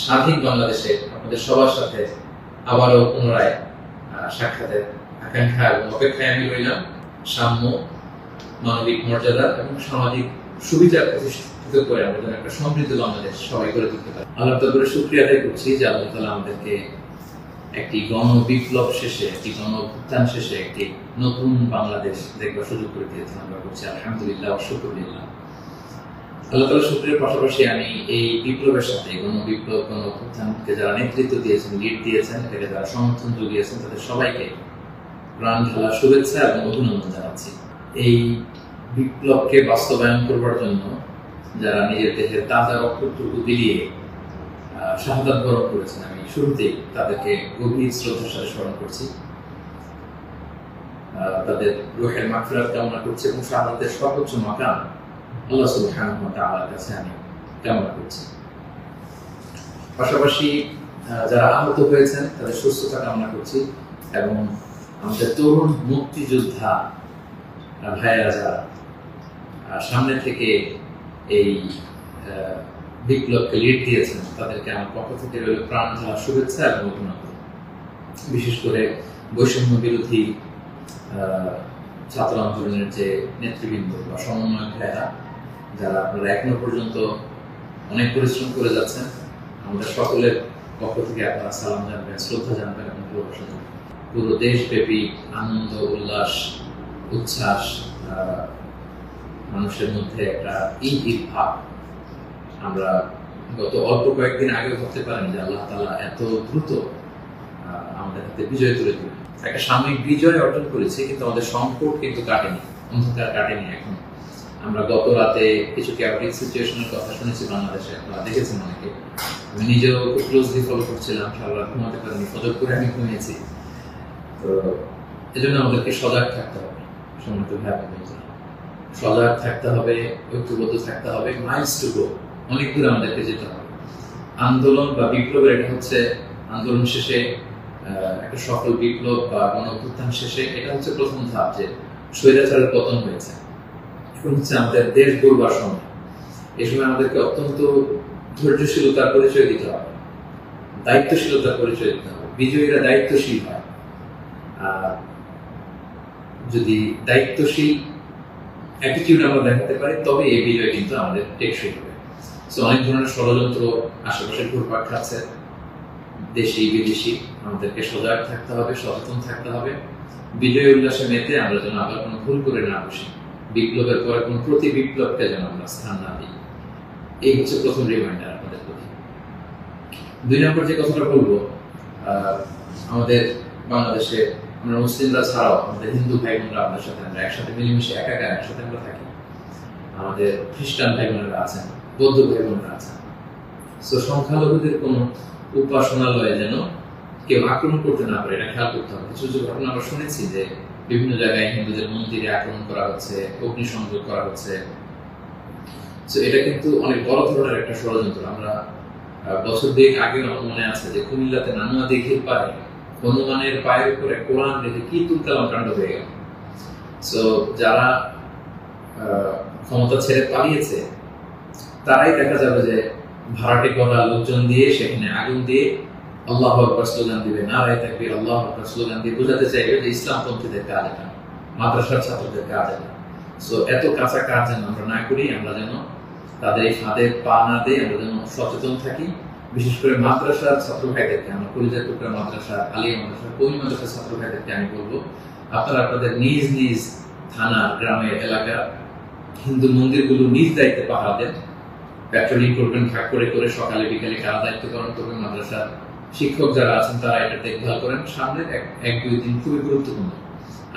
স্বাধীন বাংলাদেশে আপনাদের সবার সাথে আবারও পুনরায় সাক্ষাতের আকাঙ্ক্ষা এবং অপেক্ষায় আমি রইলাম। সাম্য, মানবিক মর্যাদা এবং সামাজিক সুবিধা প্রতিষ্ঠিত করে আমরা যেন একটা সমৃদ্ধ বাংলাদেশ সবাই করে তুলতে পারি। আল্লাহ তাআলার শুকরিয়া আদায় করছি যে আল্লাহ তাআলা আমাদেরকে একটি গণ বিপ্লব শেষে, একটি গণ অভ্যুত্থান শেষে একটি নতুন বাংলাদেশ দেখবার সুযোগ করে দিয়েছেন। আমরা করছি আলহামদুলিল্লাহ ওয়া শুকরুলিল্লাহ। আল্লাহ তাআলার শুকরিয়ার পাশাপাশি আমি এই বিপ্লবের সাথে গণ বিপ্লব, গণ অভ্যুত্থানকে যারা নেতৃত্ব দিয়েছেন, লিড দিয়েছেন, এটাকে যারা সমর্থন জুগিয়েছেন, তাদের সবাইকে প্রাণ ঢালা শুভেচ্ছা এবং অভিনন্দন জানাচ্ছি। এই বিপ্লবকে বাস্তবায়ন করবার জন্য যারা নিজের দেহের তাজা রক্তটুকু বিলিয়ে শাহাদাত বরণ করেছেন, আমি শুরুতেই তাদেরকে গভীর শ্রদ্ধার সাথে স্মরণ করছি। তাদের রূহের মাগফিরাত কামনা করছি এবং শাহাদাতের সর্বোচ্চ মাকাম আল্লাহ সুবহানাহু ওয়া তাআলার কাছে আমি কামনা করছি। পাশাপাশি যারা আহত হয়েছেন তাদের সুস্থতা কামনা করছি এবং আমাদের তরুণ মুক্তিযোদ্ধা ভাইয়েরা যারা সামনে থেকে এই বিপ্লবকে লিড দিয়েছেন, তাদেরকে আমার পক্ষ থেকে রইল প্রাণ ঢালা শুভেচ্ছা এবং অভিনন্দন। বিশেষ করে বৈষম্য বিরোধী ছাত্র আন্দোলনের যে নেতৃবৃন্দ বা সমন্বয়ক ভাইয়েরা, যারা আপনারা এখনো পর্যন্ত অনেক পরিশ্রম করে যাচ্ছেন, আমাদের সকলের পক্ষ থেকে আপনারা সালাম জানবেন, শ্রদ্ধা জানবেন এবং ভালোবাসা জানবেন। পুরো দেশব্যাপী আনন্দ, উল্লাস, উচ্ছ্বাস, মানুষের মধ্যে একটা ঈদ ভাব আমরা গত অল্প কয়েকদিন আগে ভাবতে পারেন যে আল্লাহ তাআলা এত দ্রুত আমাদের হাতে বিজয় তুলে দিলেন। একটা সাময়িক বিজয় অর্জন করেছি, কিন্তু আমাদের সংকট কিন্তু কাটেনি, অন্ধকার কাটেনি। এখন আমরা গত রাতে কিছু ক্যাওটিক সিচুয়েশনের কথা শুনেছি বাংলাদেশে, আপনারা দেখেছেন অনেকে। আমি নিজেও খুব ক্লোজলি ফলো করছিলাম, সারা রাত ঘুমাতে পারিনি, ফজর করে আমি ঘুমিয়েছি। তো এজন্য আমাদেরকে সজাগ থাকতে হবে, সম্মানিত ভাই বোনেরা, সজাগ থাকতে হবে, ঐক্যবদ্ধ থাকতে হবে। মাইলস টু গো, অনেক দূর আমাদেরকে যেতে হবে। আন্দোলন বা বিপ্লবের এটা হচ্ছে আন্দোলন শেষে একটা সফল বিপ্লব বা গণ অভ্যুত্থান শেষে এটা হচ্ছে প্রথম ধাপ, যে স্বৈরাচারের পতন হয়েছে। এখন হচ্ছে আমাদের দেশ গড়বার সময়। এই সময় আমাদেরকে অত্যন্ত ধৈর্যশীলতার পরিচয় দিতে হবে, দায়িত্বশীলতার পরিচয় দিতে হবে। বিজয়ীরা দায়িত্বশীল হয়, আর যদি দায়িত্বশীল অ্যাটিটিউড আমরা দেখাতে পারি, তবে এই বিজয় কিন্তু আমাদের টেকসই হবে। সো অনেক ধরনের ষড়যন্ত্র আশেপাশে ঘুরপাক খাচ্ছে, দেশি বিদেশি। আমাদেরকে সজাগ থাকতে হবে, সচেতন থাকতে হবে। বিজয় উল্লাসে মেতে আমরা যেন আবার কোনো ভুল করে না বসি, বিপ্লবের পরে কোনো প্রতি বিপ্লবকে যেন আমরা স্থান না দিই। এই হচ্ছে প্রথম রিমাইন্ডার আমাদের প্রতি। 2 নম্বর যে কথাটা বলবো, আমাদের বাংলাদেশে আমরা মুসলিমরা ছাড়াও আমাদের হিন্দু ভাই বোনরা, আপনার সাথে আমরা একসাথে মিলেমিশে একাকার একসাথে আমরা থাকি। আমাদের খ্রিস্টান ভাই বোনেরা আছেন, বৌদ্ধ ভাই বোনেরা আছেন। সো সংখ্যালঘুদের কোনো উপাসনালয়ে যেন কেউ আক্রমণ করতে না পারে, এটা খেয়াল করতে হবে। কিছু কিছু ঘটনা আমরা শুনেছি যে বিভিন্ন জায়গায় হিন্দুদের মন্দিরে আক্রমণ করা হচ্ছে, অগ্নিসংযোগ করা হচ্ছে। সো এটা কিন্তু অনেক বড় ধরনের একটা ষড়যন্ত্র। আমরা বছর 2 আগে আমার মনে আছে যে কুমিল্লাতে নানুয়া দিঘির পাড়ে হনুমানের পায়ের উপরে কোরআন রেখে কি তুলকালাম কাণ্ড হয়ে গেল। সো যারা ক্ষমতা ছেড়ে পালিয়েছে, তারাই দেখা যাবে যে ভাড়াটে করা লোকজন দিয়ে সেখানে আগুন দিয়ে আল্লাহু আকবার স্লোগান দিবে, নারায়ে তাকবীর, আল্লাহু আকবার স্লোগান দিয়ে বোঝাতে চাইবে যে ইসলামপন্থীদের কাজ এটা, মাদ্রাসার ছাত্রদের কাজ এটা। সো এত কাঁচা কাজ যেন আমরা না করি, আমরা যেন তাদের এই ফাঁদে পা না দিই, আমরা যেন সচেতন থাকি। বিশেষ করে মাদ্রাসার ছাত্র ভাইদেরকে, আমরা কলিজার টুকরা মাদ্রাসা, আলিয়া মাদ্রাসা, কওমি মাদ্রাসার ছাত্র ভাইদেরকে আমি বলবো, আপনারা আপনাদের নিজ নিজ থানা, গ্রামের, এলাকার হিন্দু মন্দিরগুলো নিজ দায়িত্বে পাহারা দেন। প্যাট্রোলিং করবেন ভাগ করে করে, সকালে বিকালে কারা দায়িত্ব পালন করবেন। মাদ্রাসার শিক্ষক যারা আছেন তারা এটা দেখভাল করেন। সামনের 1-2 দিন খুবই গুরুত্বপূর্ণ।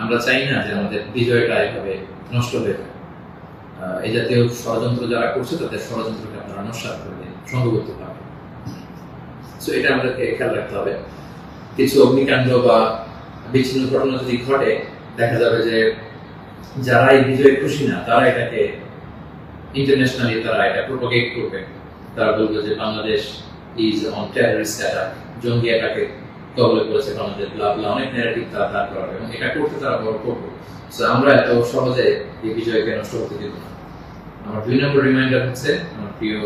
আমরা চাই না যে আমাদের বিজয়টা এভাবে নষ্ট হয়ে যায়। এই জাতীয় ষড়যন্ত্র যারা করছে তাদের ষড়যন্ত্রকে আপনারা নস্যাৎ করবেন সংঘবদ্ধ ভাবে। সো এটা আমাদেরকে খেয়াল রাখতে হবে। কিছু অগ্নিকাণ্ড বা বিচ্ছিন্ন ঘটনা যদি ঘটে, দেখা যাবে যে যারা এই বিজয়ে খুশি না, তারা এটাকে ইন্টারন্যাশনালি তারা এটা প্রোপাগেট করবে। তারা বলবে যে Bangladesh is on terrorist attack, জঙ্গি অ্যাটাকে কবলে পড়েছে বাংলাদেশ, ব্লা ব্লা, অনেক ন্যারেটিভ তারা দাঁড় করাবে এবং এটা করতে তারা বড় করবে। সো আমরা এত সহজে এই বিজয়কে নষ্ট হতে দিব না। আমার 2 নম্বর রিমাইন্ডার হচ্ছে আমার প্রিয়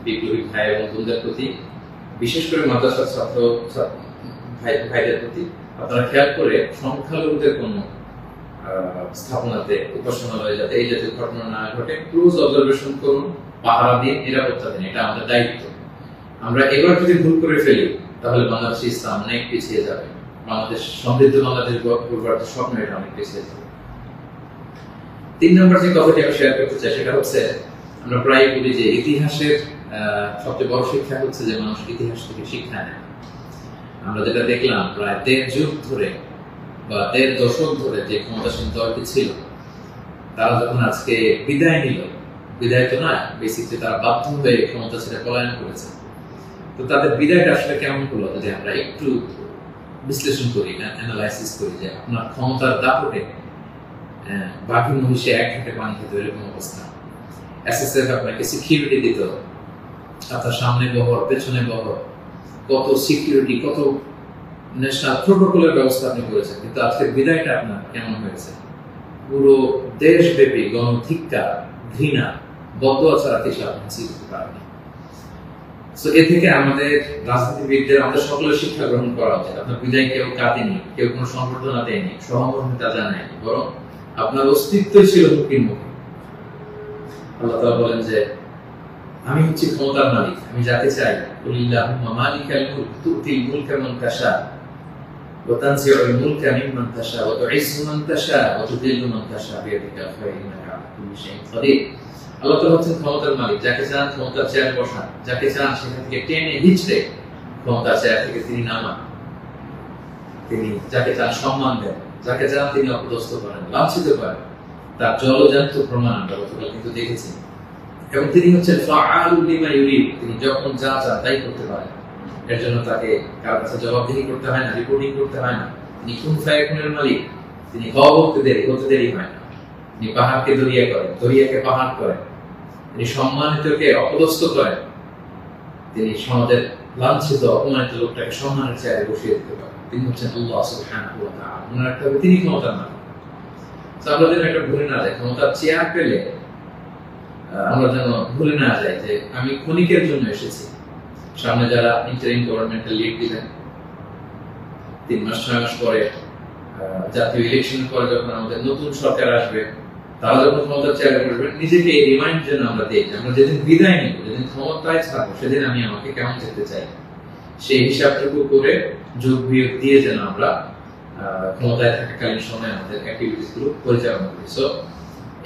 বিপ্লবী ভাই এবং বোনদের প্রতি, বিশেষ করে মাদ্রাসার ছাত্র ভাইদের প্রতি আপনারা খেয়াল করে সংখ্যালঘুদের কোনো স্থাপনাতে উপাসনালয়ে যাতে এই জাতীয় ঘটনা না ঘটে ক্লোজ অবজারভেশন করুন, পাহারা দিন, নিরাপত্তা দিন, এটা আমাদের দায়িত্ব। আমরা এবার যদি ভুল করে ফেলি তাহলে বাংলাদেশ ইসলাম অনেক পিছিয়ে যাবে, বাংলাদেশ সমৃদ্ধ বাংলাদেশ গড়বার স্বপ্ন এটা অনেক পিছিয়ে যাবে। 3 নম্বর যে কথাটি আমি শেয়ার করতে চাই সেটা হচ্ছে আমরা প্রায় বলি যে ইতিহাসের সবচেয়ে বড় শিক্ষা হচ্ছে যে মানুষ ইতিহাস থেকে শিক্ষা নেয়। আমরা যেটা দেখলাম প্রায় 1.5 যুগ ধরে বা 1.5 দশক ধরে যে ক্ষমতাসীন দলটি ছিল তারা যখন আজকে বিদায় নিল, বিদায় তো না, বেসিকলি তারা বাধ্য হয়ে ক্ষমতা ছেড়ে পলায়ন করেছে। তো তাদের বিদায়টা আসলে কেমন হলো যদি আমরা একটু বিশ্লেষণ করি, অ্যানালাইসিস করি যে আপনার ক্ষমতার দাপটে বাকি মহিষে এক ঘাটে পানি খেতে এরকম অবস্থা। এসএসএফ আপনাকে সিকিউরিটি দিত, আপনার সামনে বহর, পেছনে বহর, কত সিকিউরিটি, কত ন্যাশনাল প্রোটোকলের ব্যবস্থা আপনি করেছেন, কিন্তু আজকের বিদায়টা আপনার কেমন হয়েছে? পুরো দেশব্যাপী গণধিক্কার, ঘৃণা, বদয়া ছাড়া কিছু আপনি চিনতে পারেন। সো এ থেকে আমাদের রাজনীতিবিদদের, আমাদের সকলের শিক্ষা গ্রহণ করা উচিত। আপনার বিদায় কেউ কাঁদেনি, কেউ কোনো সংবর্ধনা দেয়নি, সহমর্মিতা জানায়নি, বরং আপনার অস্তিত্বই ছিল হুমকির মুখে। আল্লাহ তাআলা বলেন যে আমি হচ্ছি ক্ষমতার মালিক, আমি যাকে চাই, কুলিল্লাহুম্মা মালিকাল মুলক তুতিল মুলকা মান তাশা ওয়া তানজিউল মুলকা মিম্মান তাশা ওয়া তুইজ্জু মান তাশা ওয়া তুযিল্লু মান তাশা বিয়াদিকাল খায়র ইন্নাকা আলা কুল্লি শাইইন কাদির। আল্লাহ তাআলা হচ্ছেন ক্ষমতার মালিক, যাকে চান ক্ষমতার চেয়ারে বসান, যাকে চান সেখান থেকে টেনে হিঁচড়ে ক্ষমতার চেয়ার থেকে তিনি নামান। তিনি যাকে চান সম্মান দেন, যাকে চান তিনি অপদস্থ করেন, লাঞ্ছিত করেন। তার জলজান্ত প্রমাণ আমরা গতকাল কিন্তু দেখেছি। এবং তিনি হচ্ছেন ফাআলুল লিমা ইউরিদ, তিনি যখন যা চান তাই করতে পারেন। এর জন্য তাকে কারোর কাছে জবাবদিহি করতে হয় না, রিপোর্টিং করতে হয় না। তিনি কুন ফায়াকুনের মালিক, তিনি হওয়া বলতে হতে দেরি হয় না। তিনি পাহাড়কে দরিয়া করেন, দরিয়াকে পাহাড় করেন, তিনি সম্মানিতকে অপদস্থ করেন, তিনি সমাজের লাঞ্ছিত অপমানিত লোকটাকে সম্মানের চেয়ারে বসিয়ে দিতে পারেন। তিনি হচ্ছেন আল্লাহ সুবহানাহু ওয়া তাআলা। মনে রাখতে হবে তিনি ক্ষমতার মালিক। আমরা যেন এটা ভুলে না যাই, ক্ষমতার চেয়ার পেলে আমরা যেন ভুলে না যাই যে আমি ক্ষণিকের জন্য এসেছি। সামনে যারা ইন্টারিম গভর্নমেন্টের লিড দিবেন, 3 মাস 6 মাস পরে জাতীয় ইলেকশন পরে যখন আমাদের নতুন সরকার আসবে, তারা যখন ক্ষমতার চেয়ারে বসবেন, নিজেকে এই রিমাইন্ড যেন আমরা দিই যে আমরা যেদিন বিদায় নিব, যেদিন ক্ষমতায় থাকবো, সেদিন আমি আমাকে কেমন দেখতে চাই, সেই হিসাবটুকু করে যোগ বিয়োগ দিয়ে যেন আমরা ক্ষমতায় থাকাকালীন সময় আমাদের অ্যাক্টিভিটিস গুলো পরিচালনা করি। সো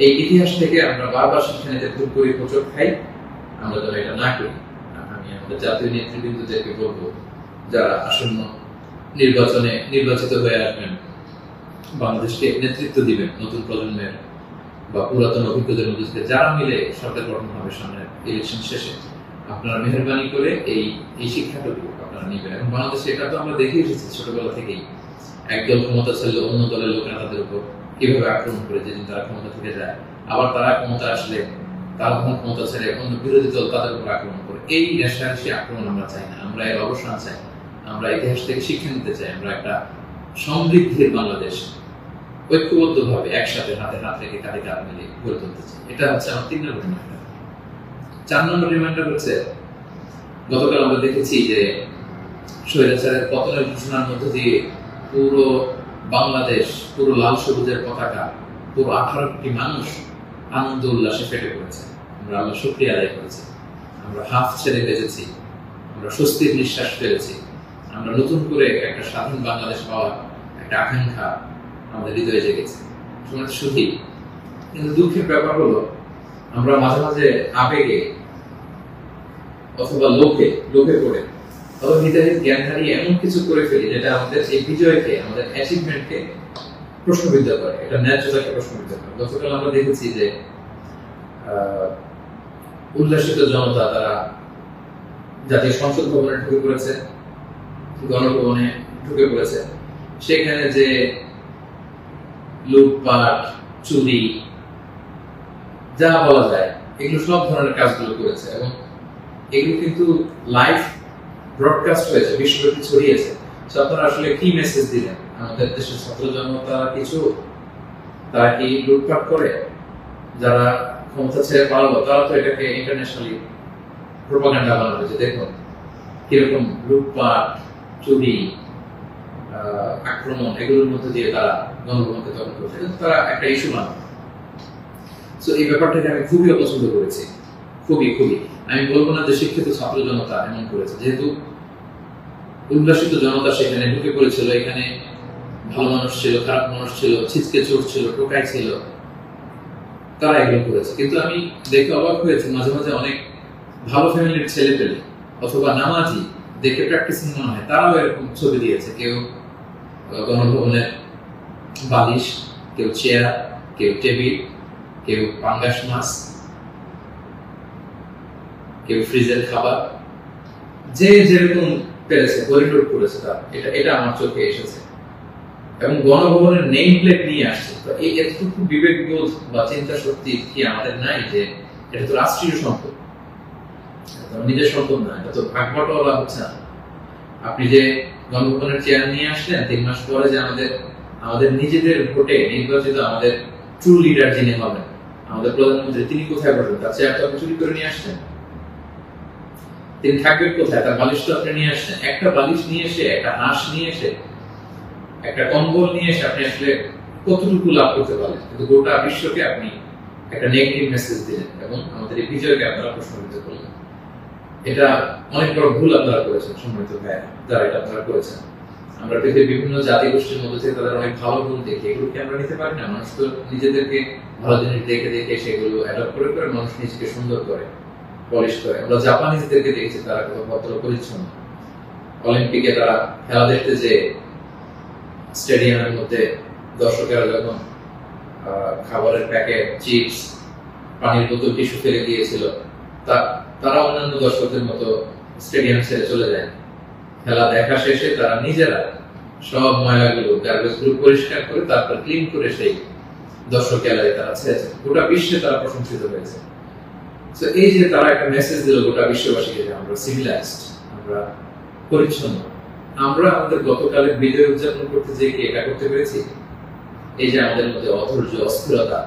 এই ইতিহাস থেকে আমরা বারবার শিক্ষা নিতে ভুল করি, হোঁচট খাই, আমরা যেন এটা না করি। আমি আমাদের জাতীয় নেতৃবৃন্দদেরকে বলবো, যারা আসন্ন নির্বাচনে নির্বাচিত হয়ে আসবেন, বাংলাদেশকে নেতৃত্ব দিবেন, নতুন প্রজন্মের বা পুরাতন অভিজ্ঞদের মধ্যে থেকে যারা মিলে সরকার গঠন হবে সামনে ইলেকশন শেষে, আপনারা মেহরবানি করে এই শিক্ষাটুকু আপনারা নেবেন। এবং বাংলাদেশে এটা তো আমরা দেখে এসেছি ছোটবেলা থেকেই, একদল ক্ষমতা ছেড়ে অন্য দলের লোকেরা তাদের উপর কিভাবে আক্রমণ করে যেদিন তারা ক্ষমতা থেকে যায়, আবার তারা ক্ষমতা আসলে তারা তখন ক্ষমতা ছেড়ে অন্য বিরোধী দল তাদের উপর আক্রমণ করে। এই রেশারেশি আক্রমণ আমরা চাই না, আমরা এর অবসান চাই। আমরা ইতিহাস থেকে শিক্ষা নিতে চাই, আমরা একটা সমৃদ্ধির বাংলাদেশ ঐক্যবদ্ধভাবে একসাথে হাতে হাত রেখে কাঁধে কাঁধ মিলে গড়ে তুলতে চাই। এটা হচ্ছে আমার 3 নম্বর রিমাইন্ডার। 4 নম্বর রিমাইন্ডার হচ্ছে গতকাল আমরা দেখেছি যে স্বৈরাচারের পতনের ঘোষণার মধ্য দিয়ে পুরো বাংলাদেশ, পুরো লাল সবুজের পতাকা, পুরো 18 কোটি মানুষ আনন্দ উল্লাসে ফেটে পড়েছে। আমরা আল্লাহ শুকরিয়া আদায় করেছি, আমরা হাফ ছেড়ে বেঁচেছি, আমরা স্বস্তির নিঃশ্বাস ফেলেছি, আমরা নতুন করে একটা স্বাধীন বাংলাদেশ পাওয়ার একটা আকাঙ্ক্ষা আমাদের হৃদয়ে জেগেছে। শুধু কিন্তু দুঃখের ব্যাপার হলো আমরা মাঝে মাঝে আবেগে অথবা লোকে পড়ে অথবা হৃদয়ের জ্ঞান হারিয়ে এমন কিছু করে ফেলি যেটা আমাদের এই বিজয়কে, আমাদের অ্যাচিভমেন্টকে প্রশ্নবিদ্ধ করে, এটা ন্যায্যতাকে প্রশ্নবিদ্ধ করে। গতকাল আমরা দেখেছি যে উল্লাসিত জনতা তারা জাতীয় সংসদ ভবনে ঢুকে পড়েছে, গণভবনে ঢুকে পড়েছে। সেখানে যে লুটপাট, চুরি, যা বলা যায়, এগুলো সব ধরনের কাজগুলো করেছে এবং এগুলো কিন্তু লাইভ ব্রডকাস্ট হয়েছে, বিশ্বব্যাপী ছড়িয়েছে। আপনারা আসলে কি মেসেজ দিলেন? আমাদের দেশের ছাত্র জনতা তারা কি লুটপাট করে? যারা ক্ষমতা ছেড়ে পালালো তারা তো এটাকে ইন্টারন্যাশনালি প্রোপাগান্ডা বানাবে যে দেখুন কিরকম লুটপাট, চুরি, আক্রমণ এগুলোর মধ্যে দিয়ে তারা গণভবনকে দখল করছে, তারা একটা ইস্যু মানে। তো এই ব্যাপারটাকে আমি খুবই অপছন্দ করেছি, খুবই খুবই। আমি বলবো না যে শিক্ষিত ছাত্র জনতা এমন করেছে, যেহেতু উল্লাসিত জনতা সেখানে ঢুকে পড়েছিল, এখানে ভালো মানুষ ছিল, খারাপ মানুষ ছিল, ছিচকে চোর ছিল, টোকাই ছিল, তারা এগুলো করেছে। কিন্তু আমি দেখে অবাক হয়েছি মাঝে মাঝে অনেক ভালো ফ্যামিলির ছেলে পেলে অথবা নামাজি দেখে প্র্যাকটিসিং মনে হয়, তারাও এরকম ছবি দিয়েছে। কেউ গণভবনের বালিশ, কেউ চেয়ার, কেউ টেবিল, কেউ পাঙ্গাস মাছ, কেউ ফ্রিজের খাবার, যে যেরকম পেরেছে করিডোর করেছে। তার এটা আমার চোখে এসেছে এবং গণভবনের নেম প্লেট নিয়ে আসছে। তো এই এতটুকু বিবেকবোধ বা চিন্তা শক্তি কি আমাদের নাই যে এটা তো রাষ্ট্রীয় সম্পদ, নিজের সম্পদ না, এটা তো ভাগ বটোয়ারা হচ্ছে না। আপনি যে গণভবনের চেয়ার নিয়ে আসলেন, 3 মাস পরে যে আমাদের নিজেদের ভোটে নির্বাচিত আমাদের ট্রু লিডার যিনি হবেন, আমাদের প্রধানমন্ত্রী, তিনি কোথায় বসবেন? তার চেয়ার তো আপনি চুরি করে নিয়ে আসছেন। তিনি থাকবেন কোথায়? তার বালিশ তো আপনি নিয়ে আসছেন। একটা বালিশ নিয়ে এসে, একটা হাঁস নিয়ে এসে, একটা কম্বল নিয়ে এসে আপনি আসলে কতটুকু লাভ করতে পারলেন? কিন্তু গোটা বিশ্বকে আপনি একটা নেগেটিভ মেসেজ দিলেন এবং আমাদের এই বিজয়কে আপনারা প্রশ্নবিদ্ধ করলেন। এটা অনেক বড় ভুল আপনারা করেছেন সম্মানিত ভাই, যারা এটা আপনারা করেছেন। আমরা পৃথিবীর বিভিন্ন জাতি গোষ্ঠীর মধ্যে থেকে তাদের অনেক ভালো গুণ দেখি, এগুলোকে আমরা নিতে পারি না? মানুষ তো নিজেদেরকে ভালো জিনিস দেখে দেখে সেগুলো অ্যাডপ্ট করে করে মানুষ নিজেকে সুন্দর করে, পলিশ করে। আমরা জাপানিজদেরকে দেখেছি তারা কত ভদ্র পরিচ্ছন্ন। অলিম্পিকে তারা খেলা দেখতে যে স্টেডিয়ামের মধ্যে দর্শকেরা যখন খাবারের প্যাকেট, চিপস, পানির বোতল, টিস্যু ফেলে দিয়েছিল, তারা অন্যান্য দর্শকদের মতো স্টেডিয়াম ছেড়ে চলে যায়। খেলা দেখা শেষে তারা নিজেরা সব ময়লাগুলো, গার্বেজ গুলো পরিষ্কার করে তারপর ক্লিন করে সেই দর্শক গ্যালারি তারা ছেড়েছে। গোটা বিশ্বে তারা প্রশংসিত হয়েছে। তো এই যে তারা একটা মেসেজ দিল গোটা বিশ্ববাসীকে যে আমরা সিভিলাইজড, আমরা পরিচ্ছন্ন। আমরা আমাদের গতকালের বিজয় উদযাপন করতে যে কি এটা করতে পেরেছি? এই যে আমাদের মধ্যে অধৈর্য, অস্থিরতা,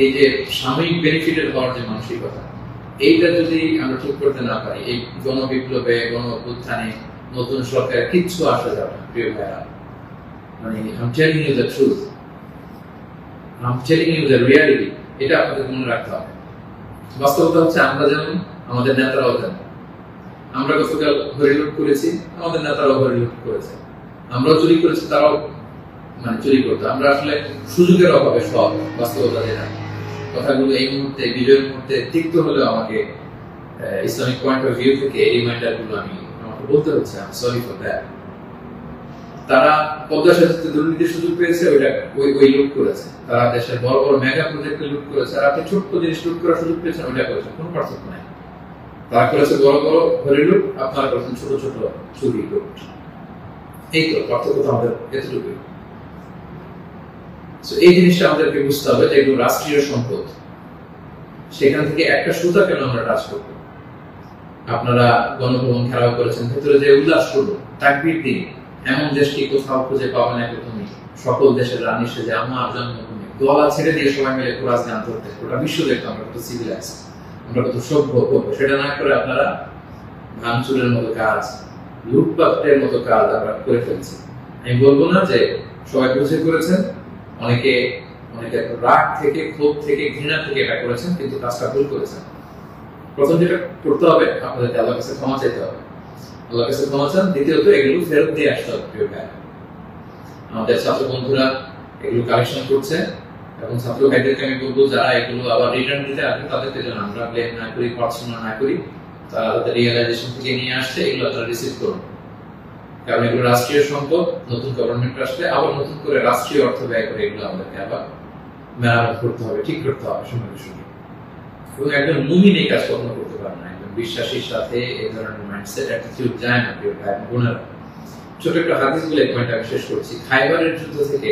এই যে সাময়িক বেনিফিটেড হওয়ার যে মানসিকতা, এইটা যদি আমরা ঠিক করতে না পারি, এই গণবিপ্লবে, গণ অভ্যুত্থানে, নতুন সরকার কিচ্ছু আসা যাবে না প্রিয় ভাইরা। মানে I'm telling you the truth, I'm telling you the reality, এটা আপনাদের মনে রাখতে হবে। বাস্তবতা হচ্ছে আমরা যেমন, আমাদের নেতারাও যেমন। আমরা গতকাল হরিলুট করেছি, আমাদের নেতারাও হরিলুট করেছে। আমরাও চুরি করেছি, তারাও মানে চুরি করতো। আমরা আসলে সুযোগের অভাবে সব বাস্তবতা যেটা, কথাগুলো এই মুহূর্তে বিজয়ের মুহূর্তে তিক্ত হলেও আমাকে ইসলামিক পয়েন্ট অফ ভিউ থেকে এই রিমাইন্ডার গুলো আমাকে বলতে হচ্ছে। আমি সরি ফর দ্যাট। তারা পদ্মা সেতুতে দুর্নীতির সুযোগ পেয়েছে, ওই লুট করেছে। তারা দেশের বড় বড় মেগা প্রজেক্টে লুট করেছে, আর আপনি ছোট্ট জিনিস লুট করার সুযোগ পেয়েছেন, ওইটা করেছেন। কোনো পার্থক্য নাই। তারা করেছে বড় বড় হরি লুট, আপনারা করেছেন ছোট ছোট চুরি লুট। এই তো পার্থক্য তো আমাদের এতটুকুই। এই জিনিসটা আমাদেরকে বুঝতে হবে যে এগুলো রাষ্ট্রীয় সম্পদ, সেখান থেকে একটা সুতা কেন আমরা টাচ করবো? আপনারা গণভবন ঘেরাও করেছেন, ভেতরে যে উল্লাস করবো, তাকবীর দিন। এমন দেশটি কোথাও খুঁজে পাবে না তুমি, সকল দেশের রানী সেজে আমার জন্মভূমি, গলা ছেড়ে দিয়ে সবাই মিলে কোরআন গান ধরতে, গোটা বিশ্ব দেখতো আমরা কত সিভিলাইজ, আমরা কত সভ্য করবো। সেটা না করে আপনারা ভাঙচুরের মতো কাজ, লুটপাটের মতো কাজ আমরা করে ফেলছি। আমি বলবো না যে সবাই বুঝে করেছেন, অনেকে রাগ থেকে, ক্ষোভ থেকে, ঘৃণা থেকে এটা করেছেন, কিন্তু কাজটা ভুল করেছেন। প্রথম যেটা করতে হবে, আপনাদেরকে আল্লাহর কাছে ক্ষমা চাইতে হবে। আল্লাহর কাছে ক্ষমা চান। দ্বিতীয়ত এগুলো ফেরত দিয়ে আসতে হবে প্রিয় ভাই। আমাদের ছাত্র বন্ধুরা এগুলো কালেকশন করছে এবং ছাত্র ভাইদেরকে আমি বলবো যারা এগুলো আবার রিটার্ন দিতে আসবে তাদেরকে যেন আমরা ব্লেম না করি, পার্সোনা না করি। তারা তাদের রিয়েলাইজেশন থেকে নিয়ে আসছে, এগুলো তারা রিসিভ করুন। কারণ এগুলো রাষ্ট্রীয় সম্পদ, নতুন গভর্নমেন্ট আসলে আবার নতুন করে রাষ্ট্রীয় অর্থ ব্যয় করে এগুলো আমাদেরকে আবার মেরামত করতে হবে, ঠিক করতে হবে সময় সঙ্গে। এবং একজন মুমিন এই কাজ কখনো করতে পারে না। একজন বিশ্বাসীর সাথে এই ধরনের মাইন্ডসেট, অ্যাটিটিউড যায় না প্রিয় ভাই বোনেরা। ছোট একটা হাদিস বলে পয়েন্ট আমি শেষ করছি। খাইবারের যুদ্ধ থেকে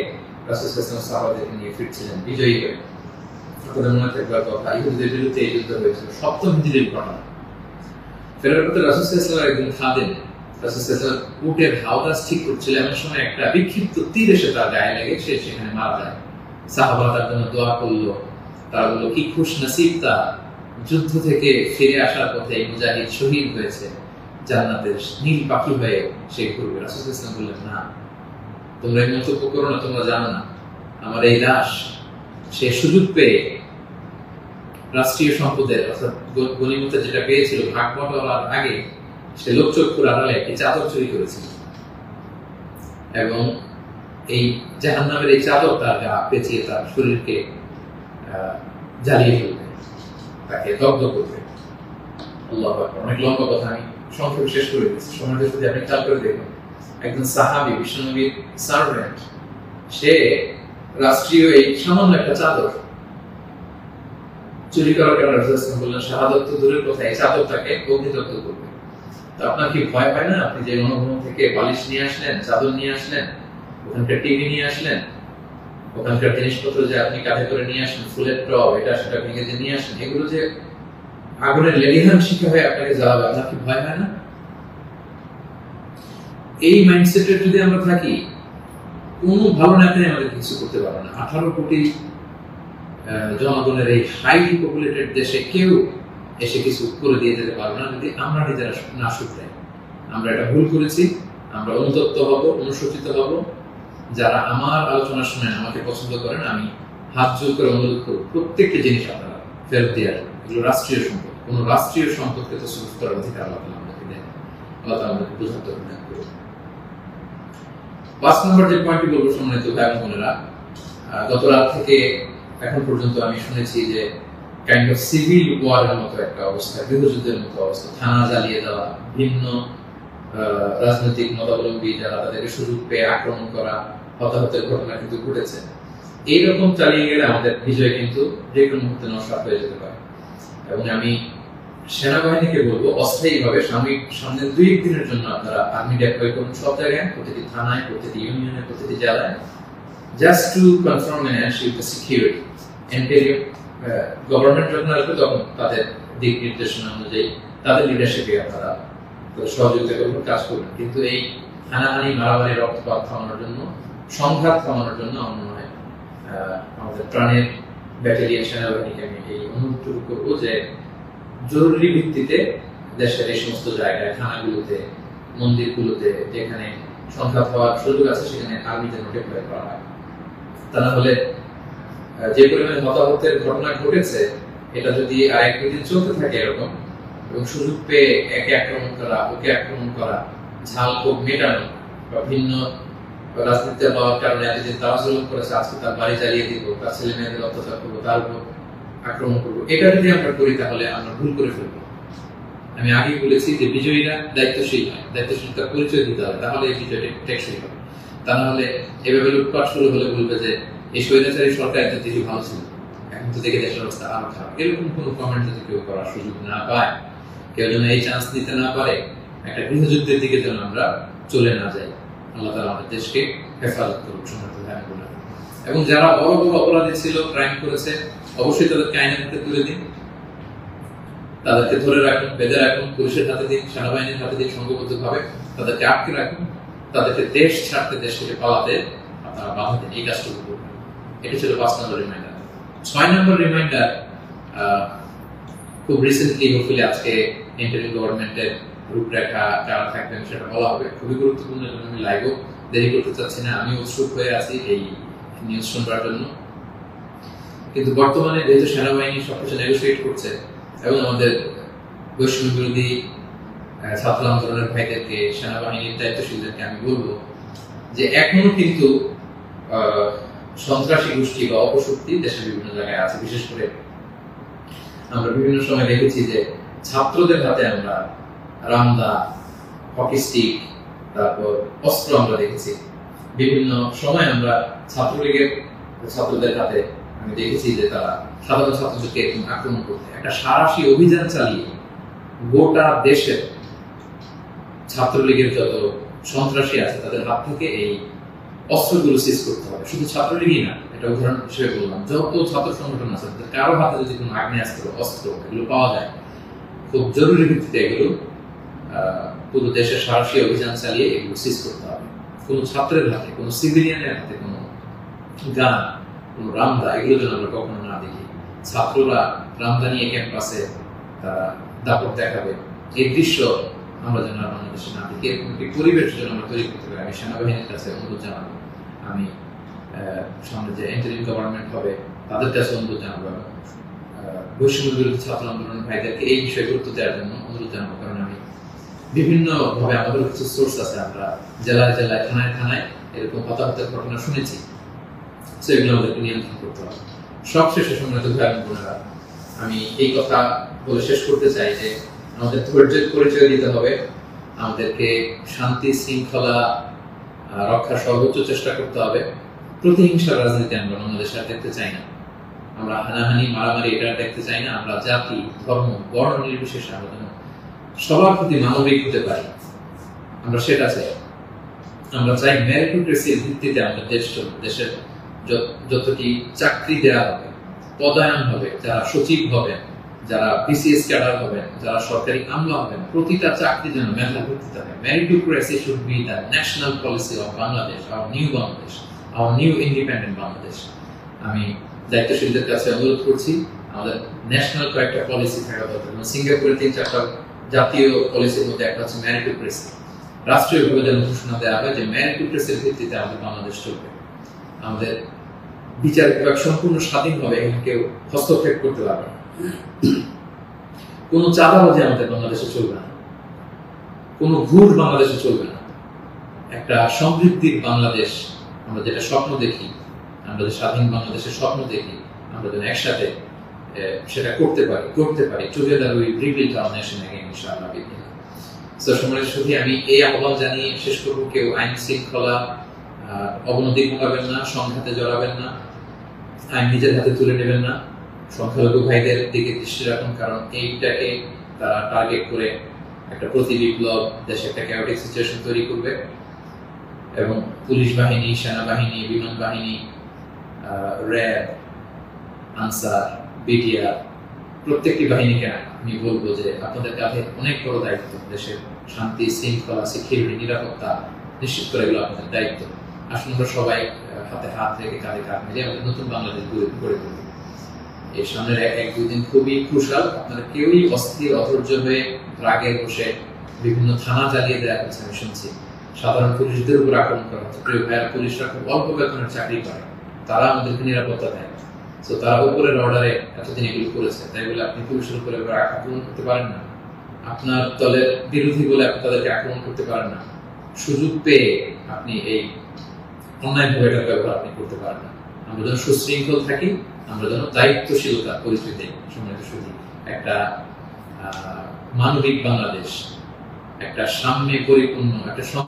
রাসূল সাল্লাল্লাহু আলাইহি ওয়াসাল্লাম সাহাবাদেরকে নিয়ে ফিরছিলেন বিজয়ী হয়ে। আপনাদের মনে থাকবার কথা, ইহুদিদের বিরুদ্ধে এই যুদ্ধ হয়েছিল, 7ম হিজরির ঘটনা। ফেরার পথে রাসূল সাল্লাল্লাহু আলাইহি ওয়াসাল্লাম একদিন খাদেম রাসূল সাল্লাল্লাহু আলাইহি ওয়াসাল্লাম উটের হাওদাস ঠিক করছিল, এমন সময় একটা বিক্ষিপ্ত তীর এসে তার গায়ে লেগে সে সেখানে মারা যায়। সাহাবারা তার জন্য দোয়া করলো। তারা বললো কি খুশ নসিব তার, যুদ্ধ থেকে ফিরে আসার পথে এই মুজাহিদ শহীদ হয়েছে। জান্নাতের নীল পাখি হয়ে সে ঘুরবে। রাসূল সাল্লাল্লাহু আলাইহি ওয়াসাল্লাম বললেন, না, তোমরা এই মন্তব্য করো না, তোমরা জানো না আমার এই লাশ সে সুযোগ পেয়ে রাষ্ট্রীয় সম্পদের অর্থাৎ গনিমতের যেটা পেয়েছিল ভাগ বটোয়ারার আগে সে লোকচক্ষুর আড়ালে একটি চাদর চুরি করেছিল এবং এই জাহান্নামের এই চাদর তার গা পেঁচিয়ে তার শরীরকে জ্বালিয়ে ফেলবে, তাকে দগ্ধ করবে। আল্লাহু আকবার। অনেক লম্বা কথা, আমি সংক্ষেপে শেষ করে দিচ্ছি। সময়টা যদি আপনি খেয়াল করে দেখুন, একজন সাহাবী, বিশ্বনবীর সার্ভেন্ট, সে রাষ্ট্রীয় এই সামান্য একটা চাদর চুরি করার কারণে রাসূলুল্লাহ বললেন, শাহাদাত তো দূরের কথা, এই চাদর তাকে অগ্নিদগ্ধ করবে। তো আপনার কি ভয় পায় না? আপনি যে গণভবন থেকে বালিশ নিয়ে আসলেন, চাদর নিয়ে আসলেন, ওখানকার টিভি নিয়ে আসলেন, ওখানকার জিনিসপত্র যে আপনি কাঁধে করে নিয়ে আসেন, ফুলের টব এটা সেটা ভেঙে যে নিয়ে আসেন, এগুলো যে আগুনের লেলিহান শিখা হয়ে আপনাকে জ্বালাবে, আপনার কি ভয় হয় না? এই মাইন্ডসেটে যদি আমরা থাকি, কোনো ভালো নেতাই আমাদের কিছু করতে পারবে না। 18 কোটি জনগণের এই হাইলি পপুলেটেড দেশে কেউ এসে কিছু করে দিয়ে যেতে পারবে না যদি আমরা নিজেরা না শুধরাই। আমরা এটা ভুল করেছি, আমরা অনুতপ্ত হব, অনুশোচিত হব। যারা আমার আলোচনা শুনেন, আমাকে পছন্দ করেন, আমি হাত জোর করে অনুরোধ করব, প্রত্যেকটি জিনিস আপনারা ফেরত দিয়ে আসবেন। এগুলো রাষ্ট্রীয় সম্পদ, কোনো রাষ্ট্রীয় সম্পদকে তো সুযোগ করার অধিকার আল্লাহ তাআলা আমাদেরকে দেন। আল্লাহ তাআলা আমাদেরকে বোঝার তৌফিক দান করুন। 5 নম্বর যে পয়েন্টটি বলবো সম্মানিত ভাই এবং বোনেরা, গত রাত থেকে এখন পর্যন্ত আমি শুনেছি যে কাইন্ড অফ সিভিল ওয়ারের মতো একটা অবস্থা, গৃহযুদ্ধের মতো অবস্থা, থানা জ্বালিয়ে দেওয়া, ভিন্ন রাজনৈতিক মতাবলম্বী যারা তাদেরকে সুযোগ পেয়ে আক্রমণ করা, হতাহতের ঘটনা কিন্তু ঘটেছে। এইরকম চালিয়ে গেলে আমাদের বিজয় কিন্তু যে কোনো মুহূর্তে নস্বাত হয়ে যেতে পারে। এবং আমি সেনাবাহিনীকে বলবো, অস্থায়ীভাবে সামনের 2-1 দিনের জন্য আপনারা আর্মি ডেপ্লয় করুন সব জায়গায়, প্রতিটি থানায়, প্রতিটি ইউনিয়নে, প্রতিটি জেলায়, just to confirm and ensure the security. Interim government যখন আসবে তখন তাদের দিক নির্দেশনা অনুযায়ী তাদের লিডারশিপে আপনারা সহযোগিতা করবেন, কাজ করবেন। কিন্তু এই হানাহানি, মারামারি, রক্তপাত থামানোর জন্য, সংঘাত থামানোর জন্য আমার মনে হয় আমাদের প্রাণের ব্যাটালিয়ন সেনাবাহিনীকে আমি এই অনুরোধটুকু করবো যে জরুরি ভিত্তিতে দেশের এই সমস্ত জায়গায়, থানাগুলোতে, মন্দিরগুলোতে যেখানে সংঘাত হওয়ার সুযোগ আছে সেখানে আর্মি যেন ডেপ্লয় করা হয়। তা না হলে যে পরিমাণে হতাহতের ঘটনা ঘটেছে, এটা যদি আর 1-2 দিন চলতে থাকে এরকম, এবং সুযোগ পেয়ে একে আক্রমণ করা, ওকে আক্রমণ করা, ঝাল ক্ষোভ মেটানো, বা ভিন্ন রাজনীতিতে পাওয়ার কারণে এতদিন তারা জুলুম করেছে, আজকে তার বাড়ি জ্বালিয়ে দিব, তার ছেলে মেয়েদের অত্যাচার করবো, তার উপর আক্রমণ করবো, এটা যদি আমরা করি তাহলে আমরা ভুল করে ফেলবো। আমি আগেই বলেছি যে বিজয়ীরা দায়িত্বশীল হয়, দায়িত্বশীলতার পরিচয় দিতে হবে, তাহলে এই বিজয়টা টেকসই হবে। তা না হলে এভাবে লুটপাট শুরু হলে বলবে যে এই স্বৈরাচারী সরকার একটা দেশে ভালো ছিল, এখন তো দেখে দেশের অবস্থা আরো খারাপ। এরকম কোনো কমেন্ট যদি কেউ করার সুযোগ না পায়, কেউ যেন এই চান্স নিতে না পারে, একটা গৃহযুদ্ধের দিকে যেন আমরা চলে না যাই। আল্লাহ তাআলা আমাদের দেশকে হেফাজত করুন। এবং যারা বড় বড় অপরাধী ছিল, ক্রাইম করেছে, অবশ্যই তাদেরকে আইনের হাতে তুলে দিন, তাদেরকে ধরে রাখুন, বেঁধে রাখুন, পুলিশের হাতে দিন, সেনাবাহিনীর হাতে দিন, সংঘবদ্ধভাবে তাদেরকে আটকে রাখুন, তাদেরকে দেশ ছাড়তে, দেশ থেকে পালাতে আপনারা বাধা দিন। এই কাজটুকু করবেন। এটা ছিল 5 নম্বর রিমাইন্ডার। 6 নম্বর রিমাইন্ডার, খুব রিসেন্টলি হোপফুলি আজকে ইন্টারিম গভর্নমেন্টের রূপরেখা যারা থাকবেন সেটা বলা হবে। খুবই গুরুত্বপূর্ণ, জন্য আমি লাইভও দেরি করতে চাচ্ছি না, আমি উৎসুক হয়ে আছি এই নিউজ শুনবার জন্য। কিন্তু বর্তমানে যেহেতু সেনাবাহিনী সবকিছু নেগোসিয়েট করছে, এবং আমাদের বৈষম্য বিরোধী ছাত্র আন্দোলনের ভাইদেরকে, সেনাবাহিনীর দায়িত্বশীলদেরকে আমি বলবো যে এখনো কিন্তু সন্ত্রাসী গোষ্ঠী বা অপশক্তি দেশের বিভিন্ন জায়গায় আছে। বিশেষ করে আমরা বিভিন্ন সময় দেখেছি যে ছাত্রদের হাতে আমরা রামদা, হকি স্টিক, তারপর অস্ত্র আমরা দেখেছি। বিভিন্ন সময় আমরা ছাত্রলীগের ছাত্রদের হাতে আমি দেখেছি যে তারা সাধারণ ছাত্রদেরকে আক্রমণ করতে, একটা সারাশি অভিযান চালিয়ে গোটা দেশের ছাত্রলীগের যত সন্ত্রাসী আছে তাদের হাত থেকে এই অস্ত্রগুলো সিজ করতে হবে। শুধু ছাত্রলীগই না, এটা উদাহরণ হিসেবে বললাম, যত ছাত্র সংগঠন আছে কারো হাতে যদি কোনো আগ্নেয়াস্ত্র, অস্ত্র এগুলো পাওয়া যায়, খুব জরুরি ভিত্তিতে এগুলো পুরো দেশের সারাশি অভিযান চালিয়ে এগুলো সিজ করতে হবে। কোনো ছাত্রের হাতে, কোনো সিভিলিয়ানের হাতে কোনো গান, কোনো রামদা, এগুলো যেন আমরা কখনো না দেখি। ছাত্ররা রামদা নিয়ে ক্যাম্পাসে তারা দাপট দেখাবে, এই দৃশ্য আমরা যেন আর বাংলাদেশে না দেখি, এরকম একটি পরিবেশ যেন আমরা তৈরি করতে পারি। আমি সেনাবাহিনীর কাছে অনুরোধ জানাবো, আমি সামনে যে ইন্টারিম গভর্নমেন্ট হবে তাদের কাছে অনুরোধ জানাবো, বৈষম্য বিরোধী ছাত্র আন্দোলনের ভাইদেরকে এই বিষয়ে গুরুত্ব দেওয়ার জন্য অনুরোধ জানাবো। কারণ আমি বিভিন্ন ভাবে আমাদের কিছু সোর্স আছে, আমরা জেলায় জেলায় থানায় থানায় এরকম হতাহতের ঘটনা শুনেছি। সেগুলো আমাদেরকে নিয়ন্ত্রণ করতে হবে। সবশেষে সম্মানিত ভাই বোনেরা, আমি এই কথা বলে শেষ করতে চাই যে আমাদের ধৈর্যের পরিচয় দিতে হবে, আমাদেরকে শান্তি শৃঙ্খলা রক্ষার সর্বোচ্চ চেষ্টা করতে হবে। প্রতিহিংসার রাজনীতি আমরা বাংলাদেশে আর দেখতে চাই না, আমরা হানাহানি মারামারি এটা দেখতে চাই না। আমরা জাতি ধর্ম বর্ণ নির্বিশেষে আমরা যেন সবার প্রতি মানবিক হতে পারি, আমরা সেটা চাই। আমরা চাই মেরিটোক্রেসির ভিত্তিতে আমাদের দেশ চলবে। দেশের যতটি চাকরি দেওয়া হবে, পদায়ন হবে, যারা সচিব হবেন, যারা বিসিএস ক্যাডার হবেন, যারা সরকারি আমলা হবেন, প্রতিটা চাকরি যেন মেধার ভিত্তিতে হবে। Meritocracy should be the national policy of Bangladesh, our new Bangladesh, our new independent Bangladesh. আমি দায়িত্বশীলদের কাছে অনুরোধ করছি, আমাদের ন্যাশনাল কয়েকটা পলিসি থাকা দরকার। সিঙ্গাপুরের 3-4টা জাতীয় পলিসির মধ্যে একটা হচ্ছে মেরিটোক্রেসি। রাষ্ট্রীয়ভাবে যেন ঘোষণা দেওয়া হয় যে মেরিটোক্রেসির ভিত্তিতে আমাদের বাংলাদেশ চলবে। আমাদের বিচার বিভাগ সম্পূর্ণ স্বাধীনভাবে এখানে কেউ হস্তক্ষেপ করতে পারবে না। কোনো চাঁদাবাজি আমাদের বাংলাদেশে চলবে না, কোনো ঘুষ বাংলাদেশে চলবে না। একটা সমৃদ্ধির বাংলাদেশ আমরা যেটা স্বপ্ন দেখি, আমরা যে স্বাধীন বাংলাদেশের স্বপ্ন দেখি, আমরা যেন একসাথে সেটা করতে পারি। Together we rebuild hour nation again, ইনশাআল্লাহ। সো সম্মানিত সুধী, আমি এই আহ্বান জানিয়ে শেষ করব, কেউ আইন শৃঙ্খলা অবনতি ঘটাবেন না, সংঘাতে জড়াবেন না, আইন নিজের হাতে তুলে নেবেন না। সংখ্যালঘু ভাইদের দিকে দৃষ্টি রাখুন, কারণ এইটাকে তারা টার্গেট করে একটা প্রতি বিপ্লব, দেশে একটা ক্যাওটিক সিচুয়েশন তৈরি করবে। এবং পুলিশ বাহিনী, সেনাবাহিনী, বিমান বাহিনী, র্যাব, আনসার, বিডিআর, প্রত্যেকটি বাহিনীকে আমি বলবো যে আপনাদের কাঁধে অনেক বড় দায়িত্ব। দেশের শান্তি শৃঙ্খলা, সিকিউরিটি, নিরাপত্তা নিশ্চিত করে এগুলো আপনাদের দায়িত্ব। আসুন আমরা সবাই হাতে হাত রেখে কাঁধে কাঁধ মিলিয়ে আমাদের নতুন বাংলাদেশ গড়ে তুলি। এর সামনের 1-2 দিন খুবই ক্রুশাল। আপনারা কেউই অস্থির অধৈর্য হয়ে রাগে বসে বিভিন্ন থানা জ্বালিয়ে দেওয়া হচ্ছে, আমি শুনছি। সাধারণ পুলিশদের উপর আক্রমণ করা হচ্ছে। প্রিয় ভাইয়েরা, পুলিশরা খুব অল্প বেতনের চাকরি করে, তারা আমাদেরকে নিরাপত্তা দেয়। তো তারা উপরের অর্ডারে এতদিন এগুলো করেছে, তাই বলে আপনি পুলিশের উপরে আক্রমণ করতে পারেন না। আপনার দলের বিরোধী বলে আপনি তাদেরকে আক্রমণ করতে পারেন না। সুযোগ পেয়ে আপনি এই অন্যায়ভাবে এটার ব্যবহার আপনি করতে পারেন না। আমরা যেন সুশৃঙ্খল থাকি, আমরা যেন দায়িত্বশীলতা পরিচয় দিই। সম্মানিত সুধী, একটা মানবিক বাংলাদেশ, একটা সাম্যে পরিপূর্ণ একটা